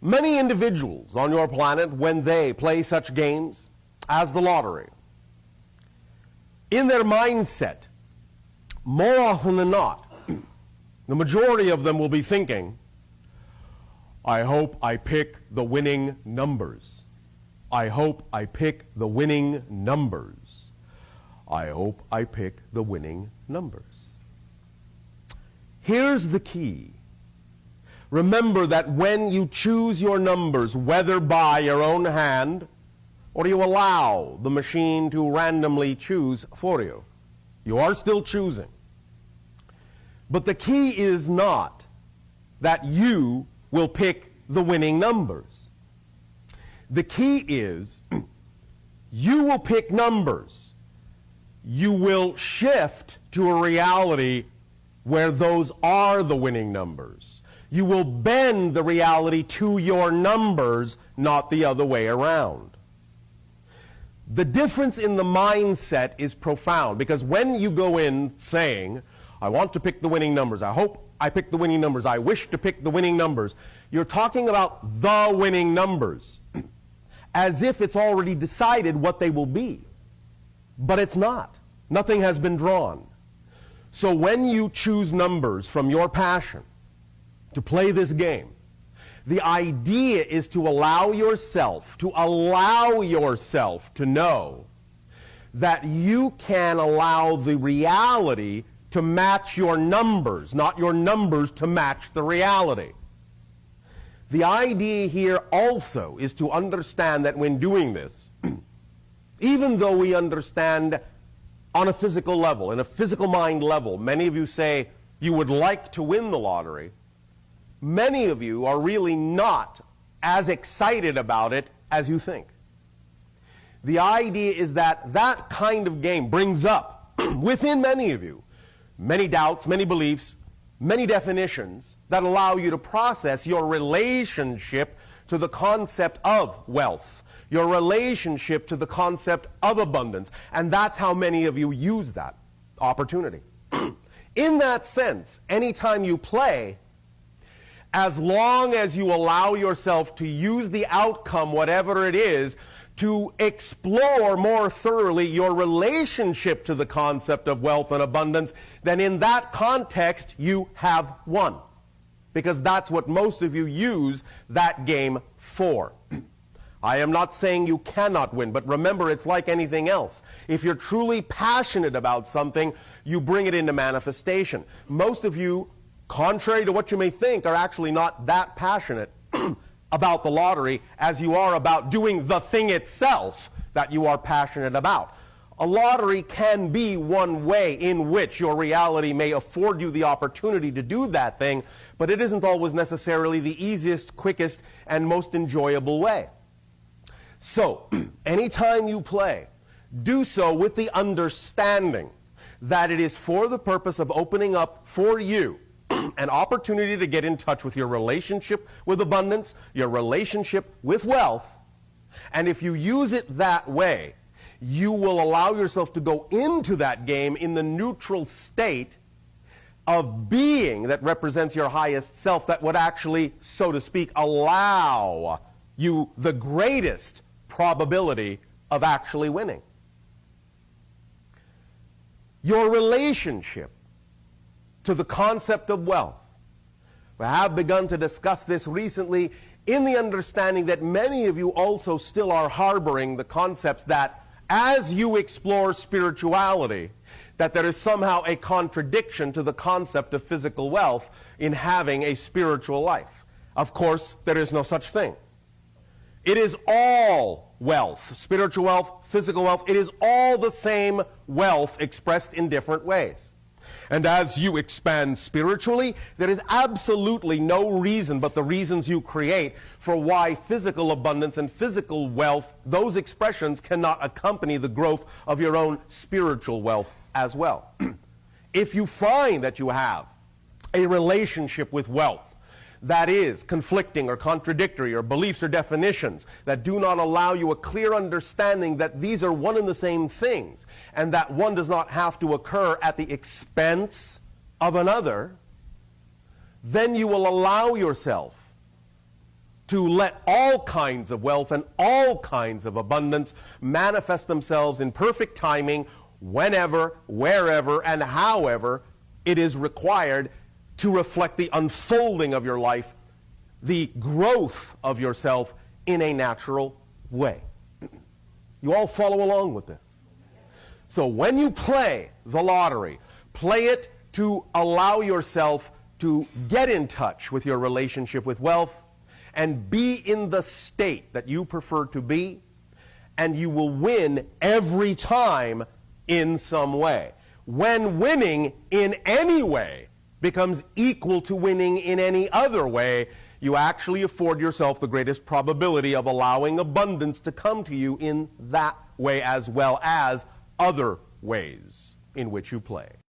Many individuals on your planet, when they play such games as the lottery, in their mindset, more often than not, the majority of them will be thinking, I hope I pick the winning numbers. I hope I pick the winning numbers. I hope I pick the winning numbers. Here's the key. Remember that when you choose your numbers, whether by your own hand or you allow the machine to randomly choose for you, you are still choosing. But the key is not that you will pick the winning numbers. The key is you will pick numbers. You will shift to a reality where those are the winning numbers. You will bend the reality to your numbers, not the other way around. The difference in the mindset is profound, because when you go in saying, I want to pick the winning numbers, I hope I pick the winning numbers, I wish to pick the winning numbers, you're talking about the winning numbers, as if it's already decided what they will be. But it's not. Nothing has been drawn. So when you choose numbers from your passion to play this game, the idea is to allow yourself to know that you can allow the reality to match your numbers, not your numbers to match the reality. The idea here also is to understand that when doing this, even though we understand on a physical level, in a physical mind level, many of you say you would like to win the lottery, many of you are really not as excited about it as you think. The idea is that that kind of game brings up within many of you many doubts, many beliefs, many definitions that allow you to process your relationship to the concept of wealth, your relationship to the concept of abundance. And that's how many of you use that opportunity. In that sense, anytime you play, as long as you allow yourself to use the outcome, whatever it is, to explore more thoroughly your relationship to the concept of wealth and abundance, then in that context you have won. Because that's what most of you use that game for. I am not saying you cannot win, but remember, it's like anything else. If you're truly passionate about something, you bring it into manifestation. Most of you, contrary to what you may think, are actually not that passionate about the lottery as you are about doing the thing itself that you are passionate about. A lottery can be one way in which your reality may afford you the opportunity to do that thing, but it isn't always necessarily the easiest, quickest, and most enjoyable way. So, anytime you play, do so with the understanding that it is for the purpose of opening up for you an opportunity to get in touch with your relationship with abundance, your relationship with wealth, and if you use it that way, you will allow yourself to go into that game in the neutral state of being that represents your highest self, that would actually, so to speak, allow you the greatest probability of actually winning. Your relationship to the concept of wealth. We have begun to discuss this recently in the understanding that many of you also still are harboring the concepts that as you explore spirituality, that there is somehow a contradiction to the concept of physical wealth in having a spiritual life. Of course, there is no such thing. It is all wealth, spiritual wealth, physical wealth. It is all the same wealth expressed in different ways. And as you expand spiritually, there is absolutely no reason but the reasons you create for why physical abundance and physical wealth, those expressions cannot accompany the growth of your own spiritual wealth as well. If you find that you have a relationship with wealth that is conflicting or contradictory, or beliefs or definitions that do not allow you a clear understanding that these are one and the same things, and that one does not have to occur at the expense of another, then you will allow yourself to let all kinds of wealth and all kinds of abundance manifest themselves in perfect timing whenever, wherever, and however it is required to reflect the unfolding of your life, the growth of yourself in a natural way. You all follow along with this? So when you play the lottery, play it to allow yourself to get in touch with your relationship with wealth and be in the state that you prefer to be, and you will win every time in some way. When winning in any way becomes equal to winning in any other way, you actually afford yourself the greatest probability of allowing abundance to come to you in that way as well as other ways in which you play.